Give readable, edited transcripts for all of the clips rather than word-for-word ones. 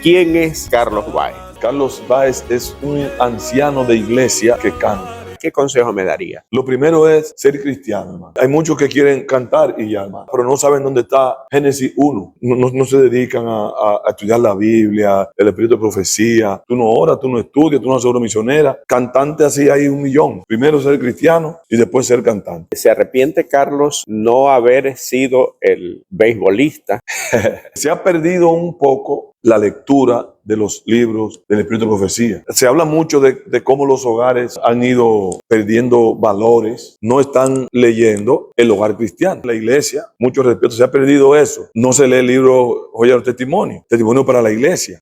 ¿Quién es Carlos Báez? Carlos Báez es un anciano de iglesia que canta. ¿Qué consejo me daría? Lo primero es ser cristiano, hermano. Hay muchos que quieren cantar y ya, hermano, pero no saben dónde está Génesis 1. No se dedican a estudiar la Biblia, el espíritu de profecía. Tú no oras, tú no estudias, tú no haces obra misionera. Cantante así hay 1.000.000. Primero ser cristiano y después ser cantante. ¿Se arrepiente Carlos no haber sido el beisbolista? Se ha perdido un poco la lectura de los libros del espíritu de profecía. Se habla mucho de cómo los hogares han ido perdiendo valores, no están leyendo el hogar cristiano. La iglesia, mucho respeto, se ha perdido eso. No se lee el libro Joya del Testimonio, testimonio para la iglesia.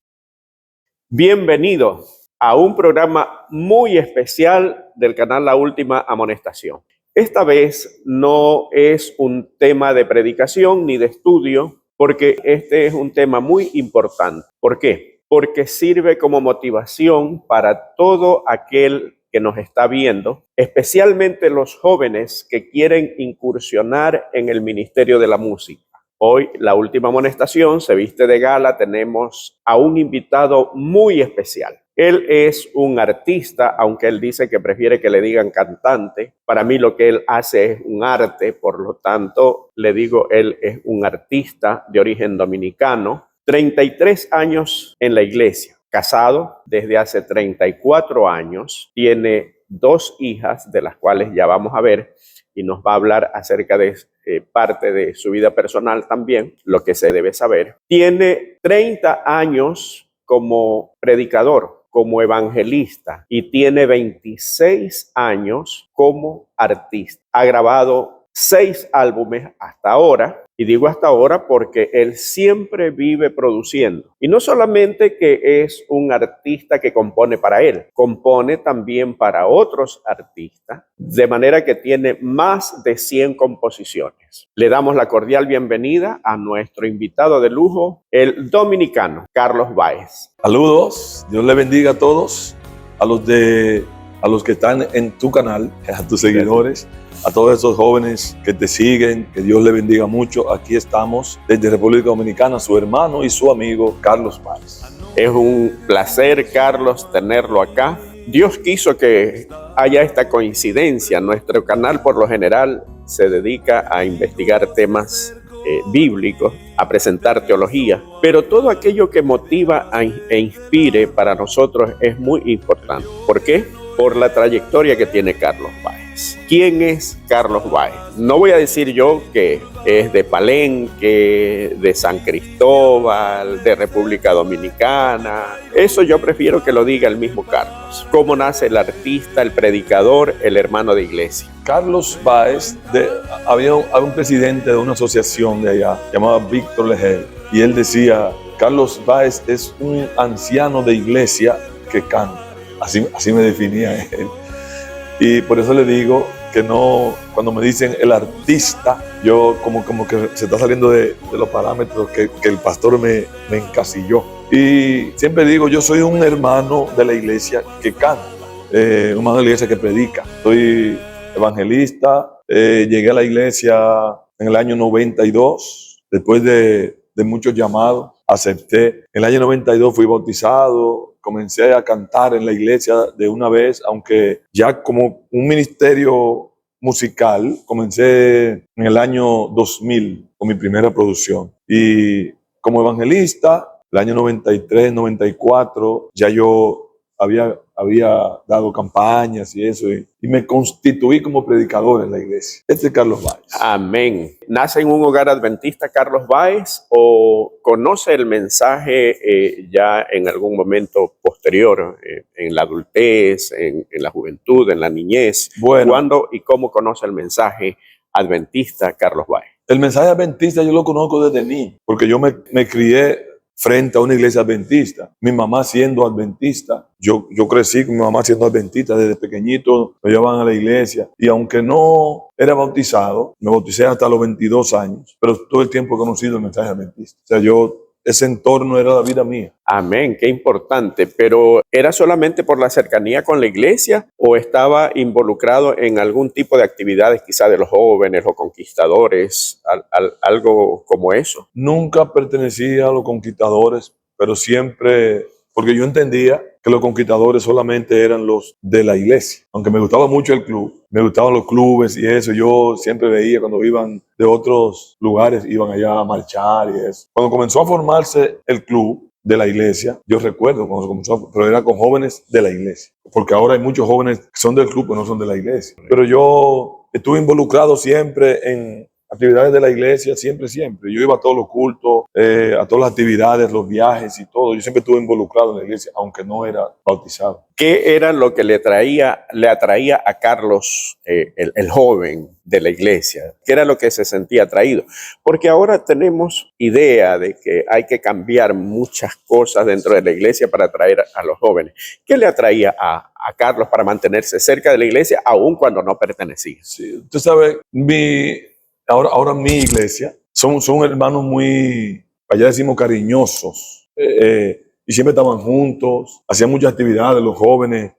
Bienvenido a un programa muy especial del canal La Última Amonestación. Esta vez no es un tema de predicación ni de estudio, porque este es un tema muy importante. ¿Por qué? Porque sirve como motivación para todo aquel que nos está viendo, especialmente los jóvenes que quieren incursionar en el ministerio de la música. Hoy, La Última Amonestación se viste de gala. Tenemos a un invitado muy especial. Él es un artista, aunque él dice que prefiere que le digan cantante. Para mí lo que él hace es un arte, por lo tanto le digo, él es un artista de origen dominicano. 33 años en la iglesia, casado desde hace 34 años, tiene 2 hijas, de las cuales ya vamos a ver, y nos va a hablar acerca de parte de su vida personal también, lo que se debe saber. Tiene 30 años como predicador, como evangelista, y tiene 26 años como artista. Ha grabado 6 álbumes hasta ahora, y digo hasta ahora porque él siempre vive produciendo. Y no solamente que es un artista que compone para él, compone también para otros artistas, de manera que tiene más de 100 composiciones. Le damos la cordial bienvenida a nuestro invitado de lujo, el dominicano Carlos Báez. Saludos, Dios le bendiga a todos, a los que están en tu canal, a tus seguidores, a todos esos jóvenes que te siguen, que Dios le bendiga mucho. Aquí estamos desde República Dominicana, su hermano y su amigo Carlos Báez. Es un placer, Carlos, tenerlo acá. Dios quiso que haya esta coincidencia. Nuestro canal, por lo general, se dedica a investigar temas bíblicos, a presentar teología, pero todo aquello que motiva e inspire para nosotros es muy importante. ¿Por qué? Por la trayectoria que tiene Carlos Báez. ¿Quién es Carlos Báez? No voy a decir yo que es de Palenque, de San Cristóbal, de República Dominicana. Eso yo prefiero que lo diga el mismo Carlos. ¿Cómo nace el artista, el predicador, el hermano de iglesia? Carlos Báez, había un presidente de una asociación de allá, llamado Víctor Legel, y él decía, Carlos Báez es un anciano de iglesia que canta. Así me definía él. Y por eso le digo que no, cuando me dicen el artista, yo como que se está saliendo de los parámetros que el pastor me encasilló. Y siempre digo, yo soy un hermano de la iglesia que canta, un hermano de la iglesia que predica. Soy evangelista, llegué a la iglesia en el año 92, después de muchos llamados, acepté. En el año 92 fui bautizado, comencé a cantar en la iglesia de una vez, aunque ya como un ministerio musical, comencé en el año 2000 con mi primera producción. Y como evangelista, el año 93, 94, ya yo había dado campañas y eso, y me constituí como predicador en la iglesia. Este es Carlos Báez. Amén. ¿Nace en un hogar adventista Carlos Báez o conoce el mensaje ya en algún momento posterior, en la adultez, en la juventud, en la niñez? Bueno, ¿Cuándo y cómo conoce el mensaje adventista Carlos Báez? El mensaje adventista yo lo conozco desde niño, porque yo me crié frente a una iglesia adventista. Mi mamá siendo adventista, yo crecí con mi mamá siendo adventista desde pequeñito, me llevaban a la iglesia. Y aunque no era bautizado, me bauticé hasta los 22 años, pero todo el tiempo he conocido el mensaje adventista. O sea, ese entorno era la vida mía. Amén, qué importante. Pero ¿era solamente por la cercanía con la iglesia o estaba involucrado en algún tipo de actividades quizá de los jóvenes o conquistadores, algo como eso? Nunca pertenecía a los conquistadores, pero siempre, porque yo entendía que los conquistadores solamente eran los de la iglesia. Aunque me gustaba mucho el club, me gustaban los clubes y eso, yo siempre veía cuando iban de otros lugares, iban allá a marchar y eso. Cuando comenzó a formarse el club de la iglesia, yo recuerdo cuando comenzó, pero era con jóvenes de la iglesia, porque ahora hay muchos jóvenes que son del club pero no son de la iglesia. Pero yo estuve involucrado siempre en actividades de la iglesia, siempre. Yo iba a todos los cultos, a todas las actividades, los viajes y todo. Yo siempre estuve involucrado en la iglesia, aunque no era bautizado. ¿Qué era lo que le atraía a Carlos, el joven de la iglesia? ¿Qué era lo que se sentía atraído? Porque ahora tenemos idea de que hay que cambiar muchas cosas dentro de la iglesia para atraer a los jóvenes. ¿Qué le atraía a Carlos para mantenerse cerca de la iglesia, aun cuando no pertenecía? Sí, usted sabe, ahora mi iglesia son hermanos muy, allá decimos, cariñosos. Y siempre estaban juntos, hacían muchas actividades, los jóvenes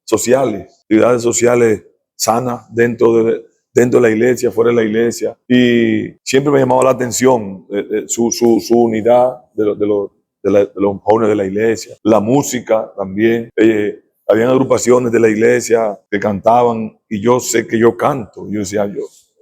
sociales, actividades sociales sanas dentro de la iglesia, fuera de la iglesia. Y siempre me llamaba la atención su unidad de los jóvenes de la iglesia. La música también. Habían agrupaciones de la iglesia que cantaban y yo sé que yo canto. Yo decía,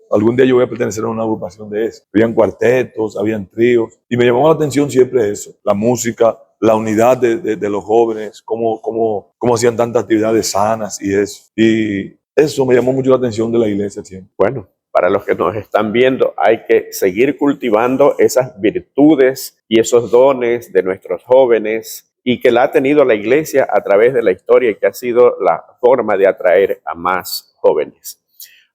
algún día yo voy a pertenecer a una agrupación de eso. Habían cuartetos, habían tríos. Y me llamaba la atención siempre eso. La música, la unidad de los jóvenes, cómo hacían tantas actividades sanas y eso. Y eso me llamó mucho la atención de la iglesia siempre. Bueno, para los que nos están viendo, hay que seguir cultivando esas virtudes y esos dones de nuestros jóvenes y que la ha tenido la iglesia a través de la historia y que ha sido la forma de atraer a más jóvenes.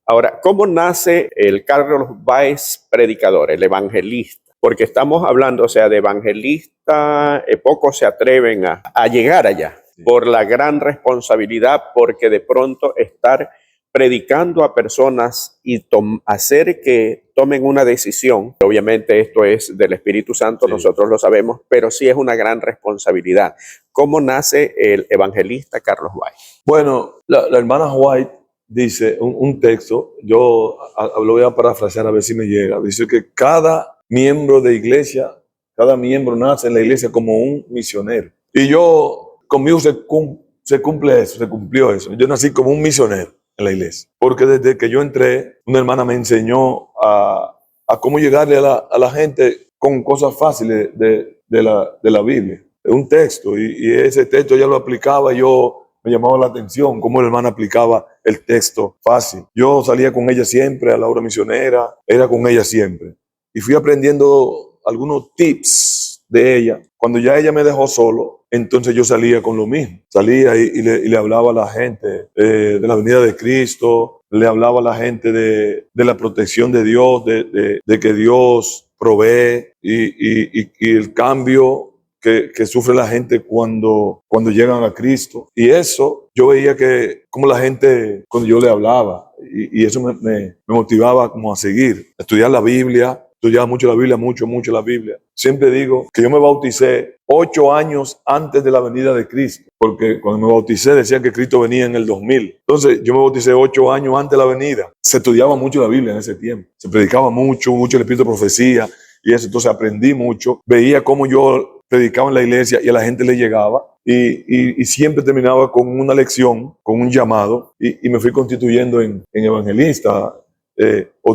Ahora, ¿cómo nace el Carlos Báez predicador, el evangelista? Porque estamos hablando, o sea, de evangelista, pocos se atreven a llegar allá por la gran responsabilidad, porque de pronto estar predicando a personas y hacer que tomen una decisión. Obviamente esto es del Espíritu Santo, sí. Nosotros lo sabemos, pero sí es una gran responsabilidad. ¿Cómo nace el evangelista Carlos Báez? Bueno, la hermana White dice un texto, yo lo voy a parafrasear a ver si me llega. Dice que cada miembro de iglesia, cada miembro nace en la iglesia como un misionero. Y conmigo se cumple eso, se cumplió eso. Yo nací como un misionero en la iglesia, porque desde que yo entré, una hermana me enseñó a cómo llegarle a la gente con cosas fáciles de la Biblia, de un texto, y ese texto ya lo aplicaba, me llamaba la atención cómo la hermana aplicaba el texto fácil. Yo salía con ella siempre a la obra misionera, era con ella siempre, y fui aprendiendo algunos tips de ella. Cuando ya ella me dejó solo, entonces yo salía con lo mismo. Salía y le hablaba a la gente de la venida de Cristo, le hablaba a la gente de la protección de Dios, de que Dios provee y el cambio que sufre la gente cuando llegan a Cristo. Y eso yo veía que como la gente, cuando yo le hablaba, y eso me motivaba como a seguir, a estudiar la Biblia. Estudiaba mucho la Biblia, mucho la Biblia. Siempre digo que yo me bauticé 8 años antes de la venida de Cristo, porque cuando me bauticé decían que Cristo venía en el 2000. Entonces yo me bauticé 8 años antes de la venida. Se estudiaba mucho la Biblia en ese tiempo. Se predicaba mucho el espíritu de profecía y eso. Entonces aprendí mucho. Veía cómo yo predicaba en la iglesia y a la gente le llegaba. Y siempre terminaba con una lección, con un llamado, y me fui constituyendo en evangelista.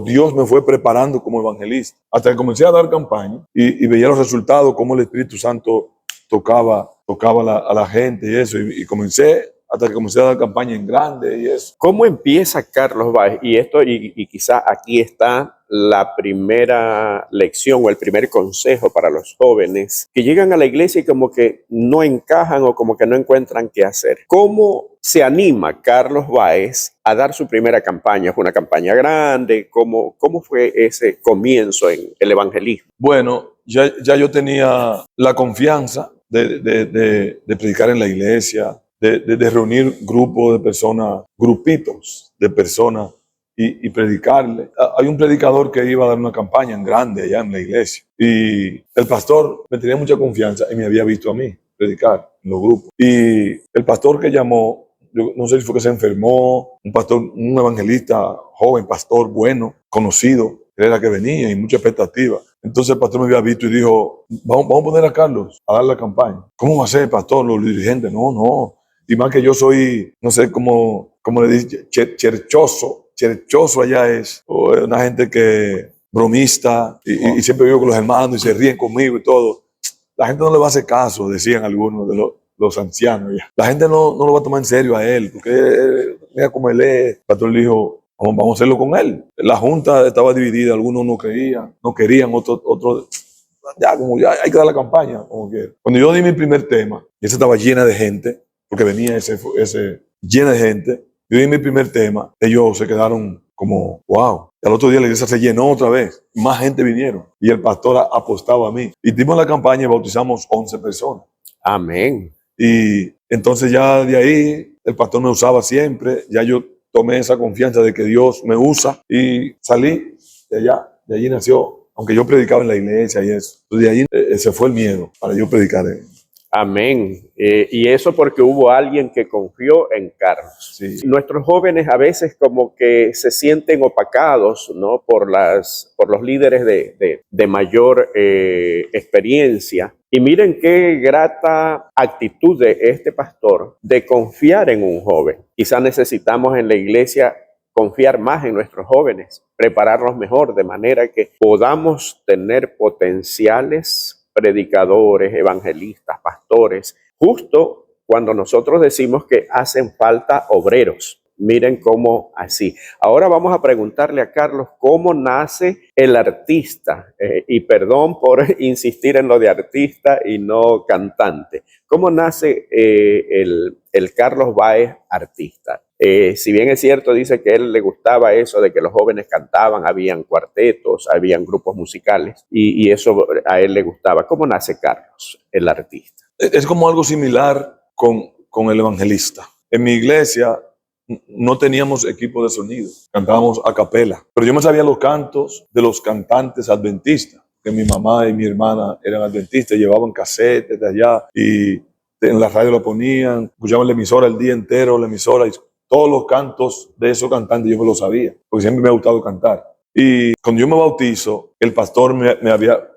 Dios me fue preparando como evangelista hasta que comencé a dar campaña y veía los resultados, cómo el Espíritu Santo tocaba a la gente y eso, y comencé hasta que comencé a dar campaña en grande y eso. ¿Cómo empieza Carlos Báez? Y quizá aquí está la primera lección o el primer consejo para los jóvenes que llegan a la iglesia y como que no encajan o como que no encuentran qué hacer. ¿Cómo se anima Carlos Báez a dar su primera campaña? ¿Fue una campaña grande? ¿Cómo fue ese comienzo en el evangelismo? Bueno, ya yo tenía la confianza de predicar en la iglesia, de reunir grupos de personas, grupitos de personas y predicarle. Hay un predicador que iba a dar una campaña en grande allá en la iglesia y el pastor me tenía mucha confianza y me había visto a mí predicar en los grupos. Y el pastor que llamó, yo no sé si fue que se enfermó, un evangelista joven, pastor bueno, conocido, era que venía y mucha expectativa. Entonces el pastor me había visto y dijo, vamos a poner a Carlos a dar la campaña. ¿Cómo va a ser, pastor? Los dirigentes, no. Y más que yo soy, no sé cómo le dice, cherchoso allá es, o es una gente que bromista y siempre vivo con los hermanos y se ríen conmigo y todo. La gente no le va a hacer caso, decían algunos de los ancianos. Ya. La gente no lo va a tomar en serio a él, porque mira cómo él es. El pastor le dijo, vamos a hacerlo con él. La junta estaba dividida, algunos no querían, otros ya hay que dar la campaña, como quiera. Cuando yo di mi primer tema, y esa estaba llena de gente, porque venía llena de gente, yo di mi primer tema, ellos se quedaron como, wow. Y al otro día la iglesia se llenó otra vez, más gente vinieron, y el pastor apostaba a mí. Y dimos la campaña y bautizamos 11 personas. Amén. Y entonces ya de ahí, el pastor me usaba siempre, ya yo tomé esa confianza de que Dios me usa y salí de allá, de allí nació, aunque yo predicaba en la iglesia y eso, de allí se fue el miedo para yo predicar. Amén. Y eso porque hubo alguien que confió en Carlos. Sí. Nuestros jóvenes a veces como que se sienten opacados, ¿no? por los líderes de mayor experiencia. Y miren qué grata actitud de este pastor de confiar en un joven. Quizá necesitamos en la iglesia confiar más en nuestros jóvenes, prepararlos mejor de manera que podamos tener potenciales predicadores, evangelistas, pastores, justo cuando nosotros decimos que hacen falta obreros. Miren cómo así. Ahora vamos a preguntarle a Carlos cómo nace el artista. Y perdón por insistir en lo de artista y no cantante. ¿Cómo nace el Carlos Báez artista? Si bien es cierto, dice que a él le gustaba eso de que los jóvenes cantaban, habían cuartetos, habían grupos musicales y eso a él le gustaba. ¿Cómo nace Carlos, el artista? Es como algo similar con el evangelista. En mi iglesia no teníamos equipo de sonido, cantábamos a capela, pero yo me sabía los cantos de los cantantes adventistas, que mi mamá y mi hermana eran adventistas, llevaban casetes de allá y en la radio lo ponían, escuchaban la emisora el día entero, la emisora y todos los cantos de esos cantantes yo me los sabía, porque siempre me ha gustado cantar. Y cuando yo me bautizo, el pastor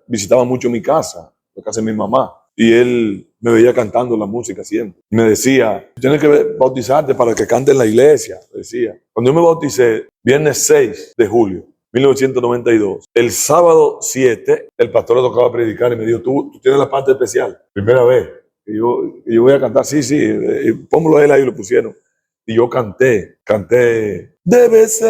visitaba mucho mi casa, la casa de mi mamá, y él me veía cantando la música siempre. Y me decía, tienes que bautizarte para que cante en la iglesia, decía. Cuando yo me bauticé, viernes 6 de julio, 1992, el sábado 7, el pastor le tocaba predicar y me dijo, tú tienes la parte especial, primera vez. Y yo voy a cantar, sí, póngalo a él ahí, lo pusieron. Y yo canté, debes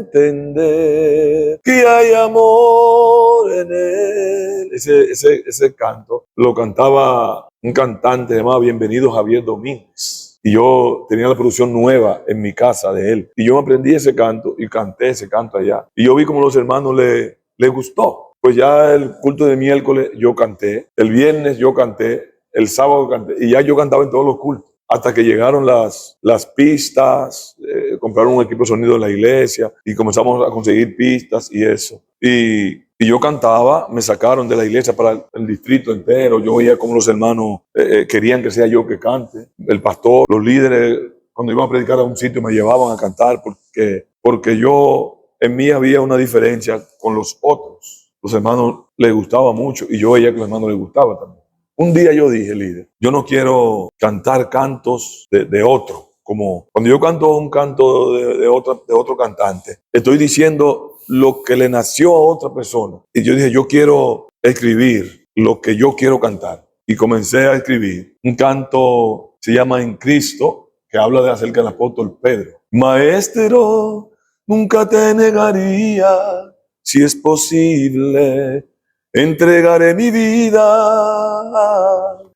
entender que hay amor en él. Ese canto lo cantaba un cantante llamado Bienvenido Javier Domínguez. Y yo tenía la producción nueva en mi casa de él. Y yo aprendí ese canto y canté ese canto allá. Y yo vi como los hermanos le gustó. Pues ya el culto de miércoles yo canté, el viernes yo canté, el sábado canté, y ya yo cantaba en todos los cultos. Hasta que llegaron las pistas, compraron un equipo de sonido de la iglesia y comenzamos a conseguir pistas y eso. Y yo cantaba, me sacaron de la iglesia para el distrito entero. Yo veía cómo los hermanos querían que sea yo que cante. El pastor, los líderes, cuando iban a predicar a un sitio me llevaban a cantar porque en mí había una diferencia con los otros. Los hermanos les gustaba mucho y yo veía que a los hermanos les gustaba también. Un día yo dije, líder, yo no quiero cantar cantos de otro. Como cuando yo canto un canto de otro cantante, estoy diciendo lo que le nació a otra persona. Y yo dije, yo quiero escribir lo que yo quiero cantar. Y comencé a escribir un canto, se llama En Cristo, que habla de acerca del apóstol Pedro. Maestro, nunca te negaría, si es posible, entregaré mi vida.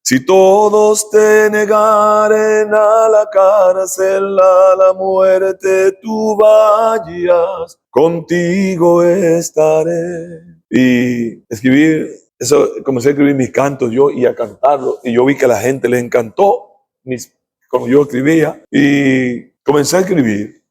Si todos te negaren a la cárcel, a la muerte tú vayas, contigo estaré. Y escribir, eso, comencé a escribir mis cantos yo y a cantarlo. Y yo vi que a la gente les encantó cuando yo escribía. Y comencé a escribir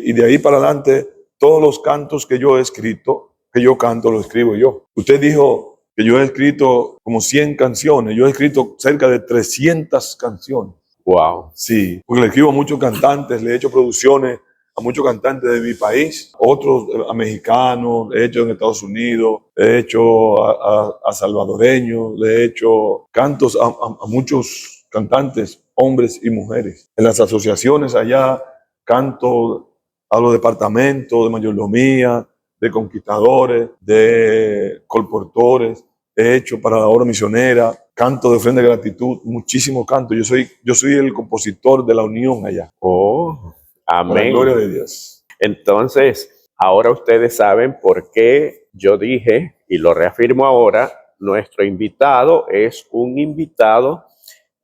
y de ahí para adelante todos los cantos que yo he escrito, que yo canto, lo escribo yo. Usted dijo que yo he escrito como 100 canciones. Yo he escrito cerca de 300 canciones. Wow. Sí, porque le escribo a muchos cantantes, le he hecho producciones a muchos cantantes de mi país, otros a mexicanos, he hecho en Estados Unidos, he hecho a salvadoreños, le he hecho cantos a muchos cantantes, hombres y mujeres. En las asociaciones allá canto a los departamentos de mayordomía, de conquistadores, de colportores. He hecho para la obra misionera, canto de ofrenda de gratitud, muchísimo canto. Yo soy el compositor de la unión allá. Oh, Para la amén. gloria de Dios. Entonces, ahora ustedes saben por qué yo dije, y lo reafirmo ahora, nuestro invitado es un invitado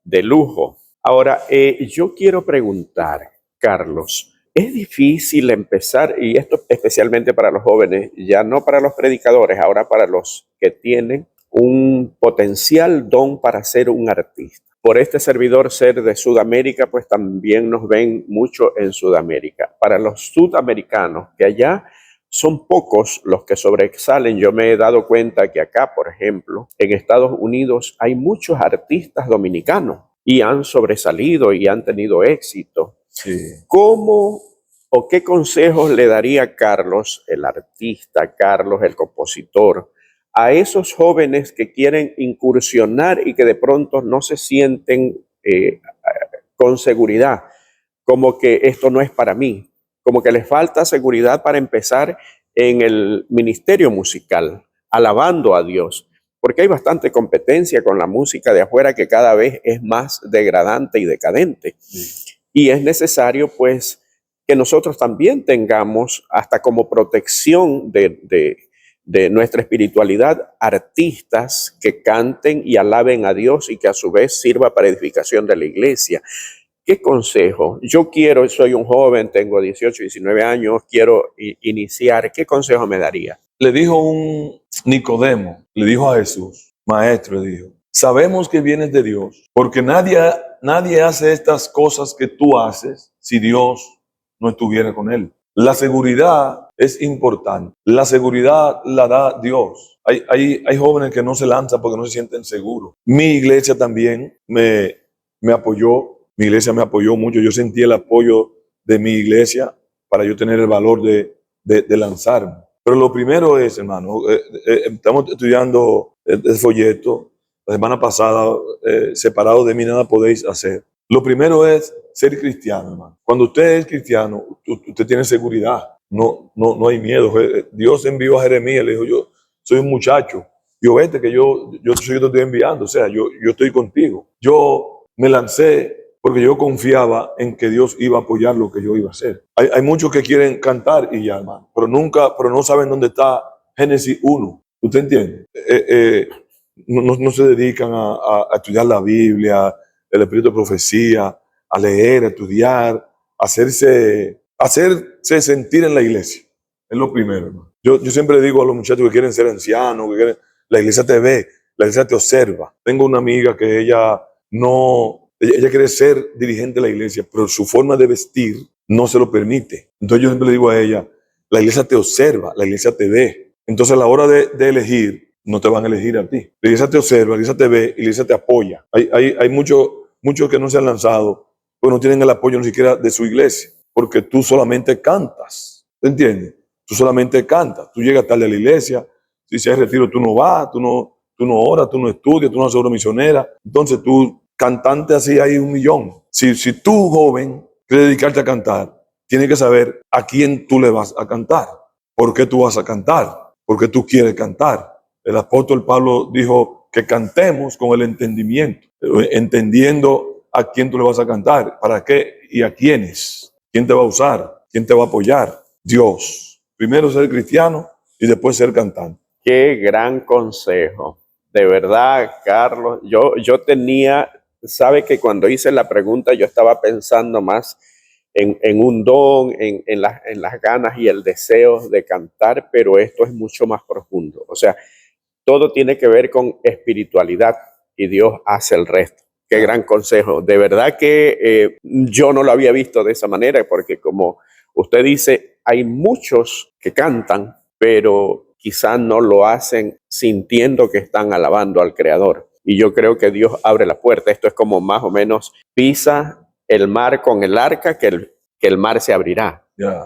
de lujo. Ahora, yo quiero preguntar, Carlos, es difícil empezar, y esto especialmente para los jóvenes, ya no para los predicadores, ahora para los que tienen un potencial don para ser un artista. Por este servidor ser de Sudamérica, pues también nos ven mucho en Sudamérica. Para los sudamericanos, que allá son pocos los que sobresalen. Yo me he dado cuenta que acá, por ejemplo, en Estados Unidos hay muchos artistas dominicanos y han sobresalido y han tenido éxito. Sí. ¿Cómo o qué consejos le daría Carlos, el artista, Carlos, el compositor, a esos jóvenes que quieren incursionar y que de pronto no se sienten con seguridad, como que esto no es para mí, como que les falta seguridad para empezar en el ministerio musical, alabando a Dios? Porque hay bastante competencia con la música de afuera que cada vez es más degradante y decadente. Sí. Y es necesario, pues, que nosotros también tengamos, hasta como protección de nuestra espiritualidad, artistas que canten y alaben a Dios y que a su vez sirva para edificación de la iglesia. ¿Qué consejo? Soy un joven, tengo 18, 19 años, quiero iniciar. ¿Qué consejo me daría? Le dijo un Nicodemo, le dijo a Jesús, maestro, le dijo, sabemos que vienes de Dios, porque nadie hace estas cosas que tú haces si Dios no estuviera con él. La seguridad es importante. La seguridad la da Dios. Hay jóvenes que no se lanzan porque no se sienten seguros. Mi iglesia también me apoyó. Mi iglesia me apoyó mucho. Yo sentí el apoyo de mi iglesia para yo tener el valor de lanzarme. Pero lo primero es, hermano, estamos estudiando el folleto. La semana pasada, separado de mí nada podéis hacer. Lo primero es ser cristiano, hermano. Cuando usted es cristiano, usted tiene seguridad. No hay miedo. Dios envió a Jeremías, le dijo, yo soy un muchacho. Yo vete que yo te estoy enviando. O sea, yo estoy contigo. Yo me lancé porque yo confiaba en que Dios iba a apoyar lo que yo iba a hacer. Hay muchos que quieren cantar y ya, hermano, pero no saben dónde está Génesis 1. ¿Usted entiende? No se dedican a estudiar la Biblia, el espíritu de profecía, a leer, a estudiar, hacerse sentir en la iglesia. Es lo primero, hermano. Yo siempre digo a los muchachos que quieren ser ancianos, la iglesia te ve, la iglesia te observa. Tengo una amiga que ella quiere ser dirigente de la iglesia, pero su forma de vestir no se lo permite. Entonces yo siempre le digo a ella, la iglesia te observa, la iglesia te ve. Entonces a la hora de elegir, no te van a elegir a ti. La iglesia te observa, la iglesia te ve y la iglesia te apoya. Hay muchos que no se han lanzado, pues no tienen el apoyo ni siquiera de su iglesia, porque tú solamente cantas. ¿Te entiendes? Tú solamente cantas. Tú llegas tarde a la iglesia, si hay retiro tú no vas, tú no oras, tú no estudias, tú no haces obra misionera. Entonces tú, cantante así hay 1,000,000. Si tú, joven, quieres dedicarte a cantar, tienes que saber a quién tú le vas a cantar. ¿Por qué tú vas a cantar? ¿Por qué tú quieres cantar? El apóstol Pablo dijo que cantemos con el entendimiento, entendiendo a quién tú le vas a cantar, para qué y a quiénes, quién te va a usar, quién te va a apoyar. Dios. Primero ser cristiano y después ser cantante. Qué gran consejo. De verdad, Carlos, sabe que cuando hice la pregunta yo estaba pensando más en un don, en las ganas y el deseo de cantar, pero esto es mucho más profundo. O sea, todo tiene que ver con espiritualidad y Dios hace el resto. Qué gran consejo. De verdad que yo no lo había visto de esa manera, porque como usted dice, hay muchos que cantan, pero quizás no lo hacen sintiendo que están alabando al Creador. Y yo creo que Dios abre la puerta. Esto es como más o menos pisa el mar con el arca, que el mar se abrirá. ya.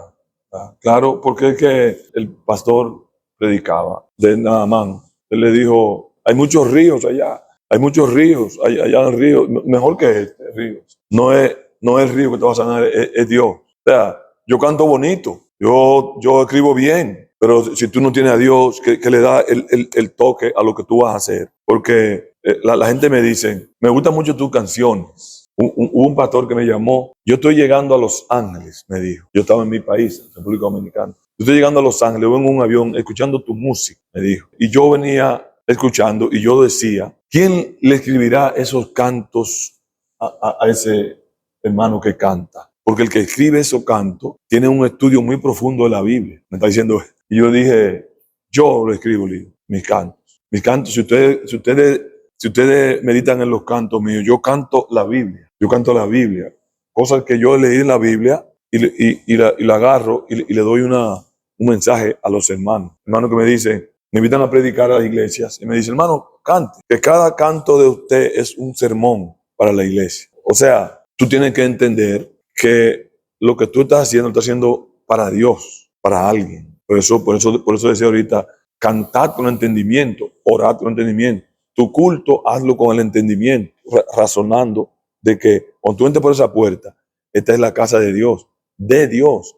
Claro, porque es que el pastor predicaba de Naamán. Él le dijo, hay muchos ríos allá, hay muchos ríos, allá el río, mejor que este, ríos. No es el río que te va a sanar, es Dios. O sea, yo canto bonito, yo escribo bien, pero si tú no tienes a Dios que le da el toque a lo que tú vas a hacer, porque la gente me dice, me gustan mucho tus canciones. Hubo un pastor que me llamó, yo estoy llegando a Los Ángeles, me dijo. Yo estaba en mi país, República Dominicana. Yo estoy llegando a Los Ángeles, voy en un avión escuchando tu música, me dijo. Y yo venía escuchando y yo decía, ¿quién le escribirá esos cantos a ese hermano que canta? Porque el que escribe esos cantos tiene un estudio muy profundo de la Biblia. Me está diciendo, y yo dije, yo lo escribo, mis cantos. Mis cantos, si ustedes meditan en los cantos míos, yo canto la Biblia. Yo canto la Biblia. Cosas que yo leí en la Biblia y la agarro y le doy un mensaje a los hermanos. Hermanos que me dicen, me invitan a predicar a las iglesias y me dicen, hermano, cante. Que cada canto de usted es un sermón para la iglesia. O sea, tú tienes que entender que lo que tú estás haciendo para Dios, para alguien. Por eso decía ahorita, cantad con entendimiento, orad con entendimiento. Tu culto, hazlo con el entendimiento, razonando de que cuando tú entres por esa puerta, esta es la casa de Dios,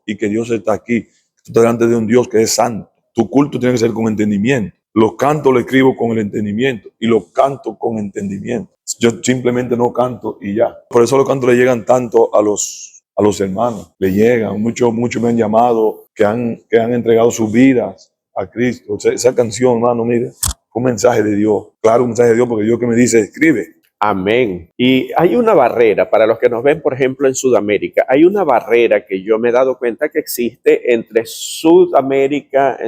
y que Dios está aquí. Tú estás delante de un Dios que es santo. Tu culto tiene que ser con entendimiento. Los cantos los escribo con el entendimiento y los canto con entendimiento. Yo simplemente no canto y ya. Por eso los cantos le llegan tanto a los hermanos. Le llegan. Muchos me han llamado que han entregado sus vidas a Cristo. O sea, esa canción, hermano, mire, fue un mensaje de Dios. Claro, un mensaje de Dios porque Dios que me dice, escribe. Amén. Y hay una barrera, para los que nos ven, por ejemplo, en Sudamérica, hay una barrera que yo me he dado cuenta que existe entre Sudamérica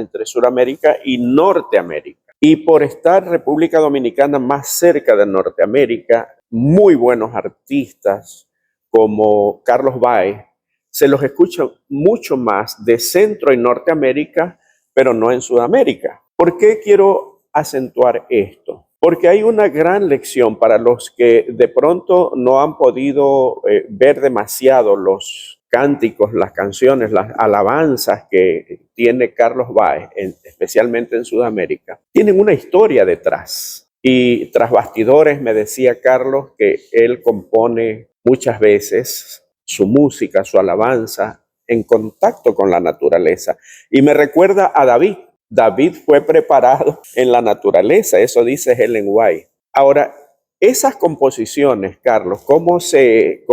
y Norteamérica. Y por estar República Dominicana más cerca de Norteamérica, muy buenos artistas como Carlos Baez, se los escucha mucho más de Centro y Norteamérica, pero no en Sudamérica. ¿Por qué quiero acentuar esto? Porque hay una gran lección para los que de pronto no han podido ver demasiado los cánticos, las canciones, las alabanzas que tiene Carlos Baez, especialmente en Sudamérica. Tienen una historia detrás. Y tras bastidores me decía Carlos que él compone muchas veces su música, su alabanza, en contacto con la naturaleza. Y me recuerda a David. David fue preparado en la naturaleza, eso dice Ellen White. Ahora, esas composiciones, Carlos, ¿cómo se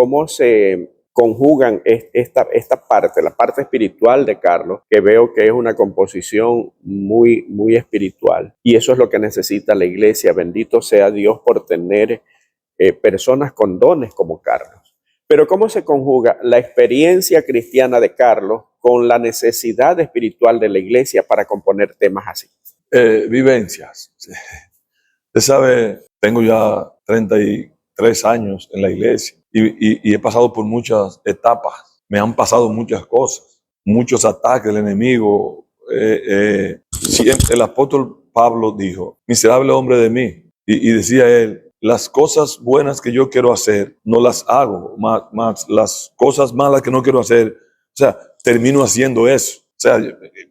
conjugan esta parte, la parte espiritual de Carlos, que veo que es una composición muy, muy espiritual? Y eso es lo que necesita la iglesia. Bendito sea Dios por tener personas con dones como Carlos. Pero ¿cómo se conjuga la experiencia cristiana de Carlos con la necesidad espiritual de la iglesia para componer temas así? Vivencias. Usted sabe, tengo ya 33 años en la iglesia y he pasado por muchas etapas. Me han pasado muchas cosas, muchos ataques del enemigo. Siempre, el apóstol Pablo dijo, miserable hombre de mí. Y decía él, las cosas buenas que yo quiero hacer, no las hago, más las cosas malas que no quiero hacer, o sea, termino haciendo eso. O sea,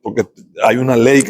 porque hay una ley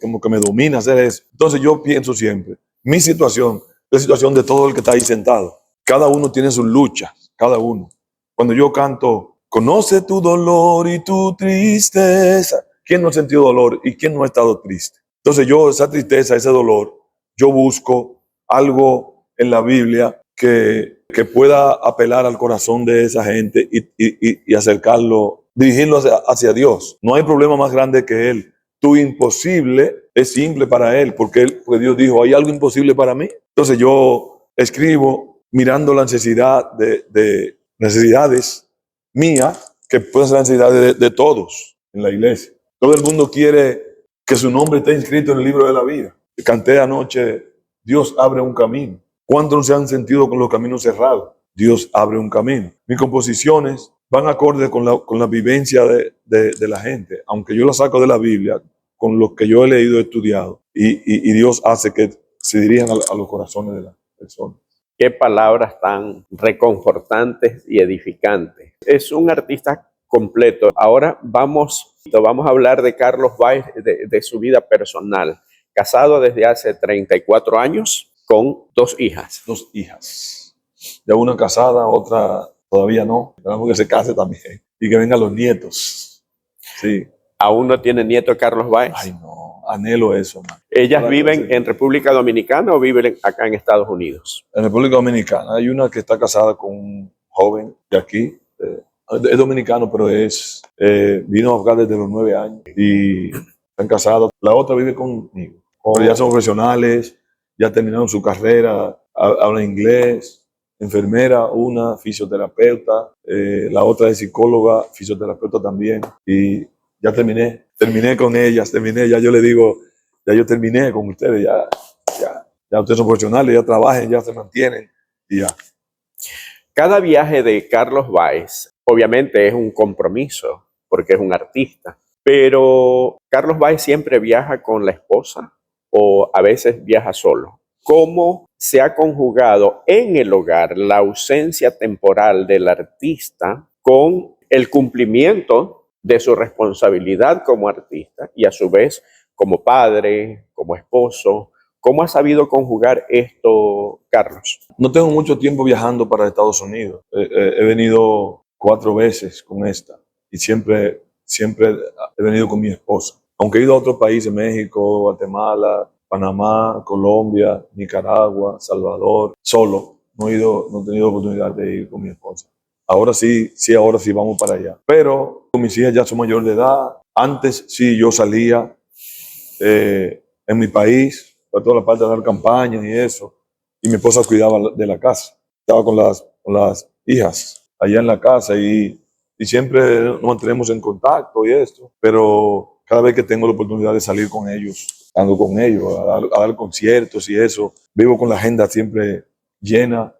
como que me domina hacer eso. Entonces yo pienso siempre, mi situación es la situación de todo el que está ahí sentado. Cada uno tiene sus luchas, cada uno. Cuando yo canto, conoce tu dolor y tu tristeza. ¿Quién no ha sentido dolor y quién no ha estado triste? Entonces yo, esa tristeza, ese dolor, yo busco algo en la Biblia que pueda apelar al corazón de esa gente y acercarlo, dirigirlo hacia Dios. No hay problema más grande que Él. Tu imposible es simple para Él, porque Dios dijo, ¿hay algo imposible para mí? Entonces yo escribo mirando la necesidad de necesidades mías, que pueden ser necesidades de todos en la iglesia. Todo el mundo quiere que su nombre esté inscrito en el libro de la vida. Canté anoche, Dios abre un camino. ¿Cuántos no se han sentido con los caminos cerrados? Dios abre un camino. Mis composiciones van acorde con la vivencia de la gente, aunque yo las saco de la Biblia, con lo que yo he leído y estudiado, y Dios hace que se dirijan a los corazones de las personas. Qué palabras tan reconfortantes y edificantes. Es un artista completo. Ahora vamos a hablar de Carlos Báez, de su vida personal. Casado desde hace 34 años con 2 hijas. 2 hijas. Ya una casada, otra todavía no. Esperamos que se case también y que vengan los nietos. Sí. ¿Aún no tiene nieto Carlos Báez? Ay, no, anhelo eso, man. ¿Ellas viven en República Dominicana o viven acá en Estados Unidos? En República Dominicana. Hay una que está casada con un joven de aquí. Es dominicano, pero vino acá desde los 9 años y están casados. La otra vive conmigo. Pero ya son profesionales, ya terminaron su carrera, hablan inglés, enfermera, una fisioterapeuta, la otra es psicóloga, fisioterapeuta también. Y ya terminé con ellas, ya yo le digo, ya yo terminé con ustedes, ya ustedes son profesionales, ya trabajen, ya se mantienen y ya. Cada viaje de Carlos Báez, obviamente es un compromiso, porque es un artista, pero Carlos Báez siempre viaja con la esposa o a veces viaja solo. ¿Cómo se ha conjugado en el hogar la ausencia temporal del artista con el cumplimiento de su responsabilidad como artista y a su vez como padre, como esposo? ¿Cómo ha sabido conjugar esto, Carlos? No tengo mucho tiempo viajando para Estados Unidos. He venido 4 veces con esta y siempre he venido con mi esposa. Aunque he ido a otros países, México, Guatemala, Panamá, Colombia, Nicaragua, Salvador, solo. No he tenido oportunidad de ir con mi esposa. Ahora sí vamos para allá. Pero con mis hijas ya son mayores de edad. Antes sí yo salía en mi país, para toda la parte de dar campañas y eso. Y mi esposa cuidaba de la casa. Estaba con las hijas allá en la casa y siempre nos mantenemos en contacto y esto. Pero cada vez que tengo la oportunidad de salir con ellos, ando con ellos, a dar conciertos y eso. Vivo con la agenda siempre llena.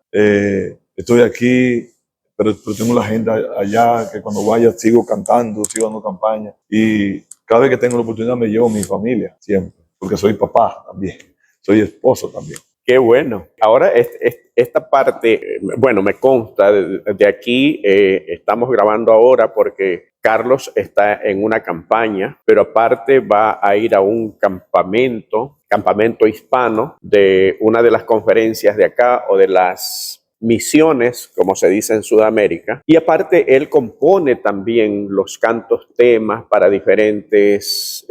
Estoy aquí, pero tengo la agenda allá, que cuando vaya sigo cantando, sigo dando campaña. Y cada vez que tengo la oportunidad me llevo a mi familia, siempre. Porque soy papá también, soy esposo también. Qué bueno. Ahora, esta parte, bueno, me consta, de aquí estamos grabando ahora porque Carlos está en una campaña, pero aparte va a ir a un campamento hispano de una de las conferencias de acá o de las misiones, como se dice en Sudamérica. Y aparte, él compone también los cantos temas para diferentes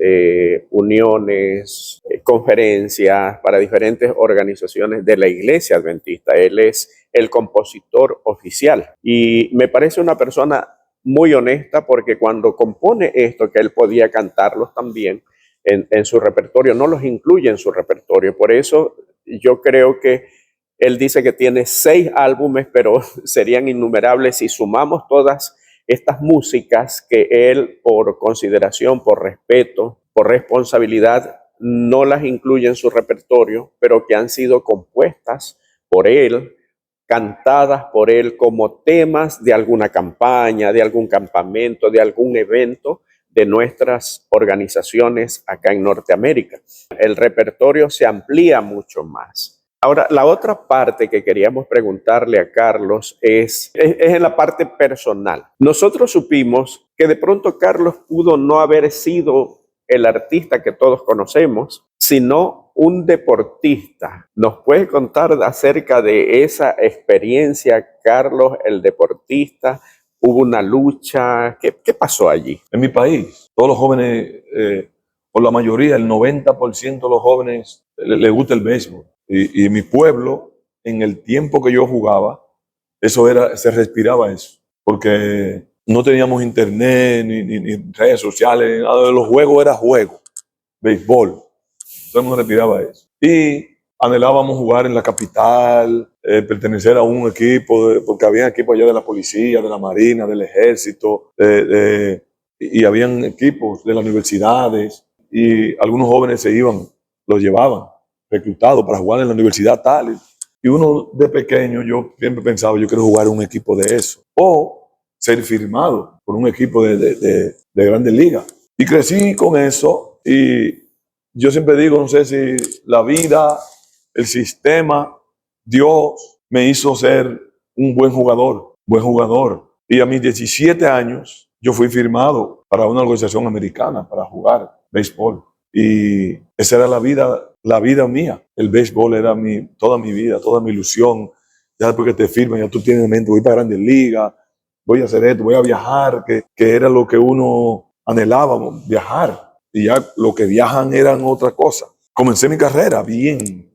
uniones, conferencias, para diferentes organizaciones de la Iglesia Adventista. Él es el compositor oficial y me parece una persona muy honesta, porque cuando compone esto, que él podía cantarlos también en su repertorio, no los incluye en su repertorio. Por eso yo creo que él dice que tiene 6 álbumes, pero serían innumerables si sumamos todas estas músicas que él, por consideración, por respeto, por responsabilidad, no las incluye en su repertorio, pero que han sido compuestas por él, cantadas por él como temas de alguna campaña, de algún campamento, de algún evento de nuestras organizaciones acá en Norteamérica. El repertorio se amplía mucho más. Ahora, la otra parte que queríamos preguntarle a Carlos es en la parte personal. Nosotros supimos que de pronto Carlos pudo no haber sido el artista que todos conocemos, sino un deportista. ¿Nos puede contar acerca de esa experiencia, Carlos, el deportista? ¿Hubo una lucha? ¿Qué pasó allí? En mi país, todos los jóvenes, por la mayoría, el 90% de los jóvenes les gusta el béisbol. Y en mi pueblo, en el tiempo que yo jugaba, se respiraba eso. Porque no teníamos internet, ni redes sociales, nada de los juegos, era juego, béisbol. Todo el mundo respiraba eso. Y anhelábamos jugar en la capital, pertenecer a un equipo, porque había equipos allá de la policía, de la marina, del ejército, y habían equipos de las universidades, y algunos jóvenes se iban, los llevaban reclutados para jugar en la universidad tal. Y uno de pequeño, yo siempre pensaba, yo quiero jugar en un equipo de eso, o ser firmado por un equipo de grandes ligas. Y crecí con eso, y yo siempre digo, no sé si la vida, el sistema, Dios me hizo ser un buen jugador. Y a mis 17 años, yo fui firmado para una organización americana para jugar béisbol. Y esa era la vida mía. El béisbol era toda mi vida, toda mi ilusión. Ya después que te firman, ya tú tienes en mente, voy para Grandes Ligas, voy a hacer esto, voy a viajar, que era lo que uno anhelaba, viajar. Y ya lo que viajan eran otra cosa. Comencé mi carrera bien.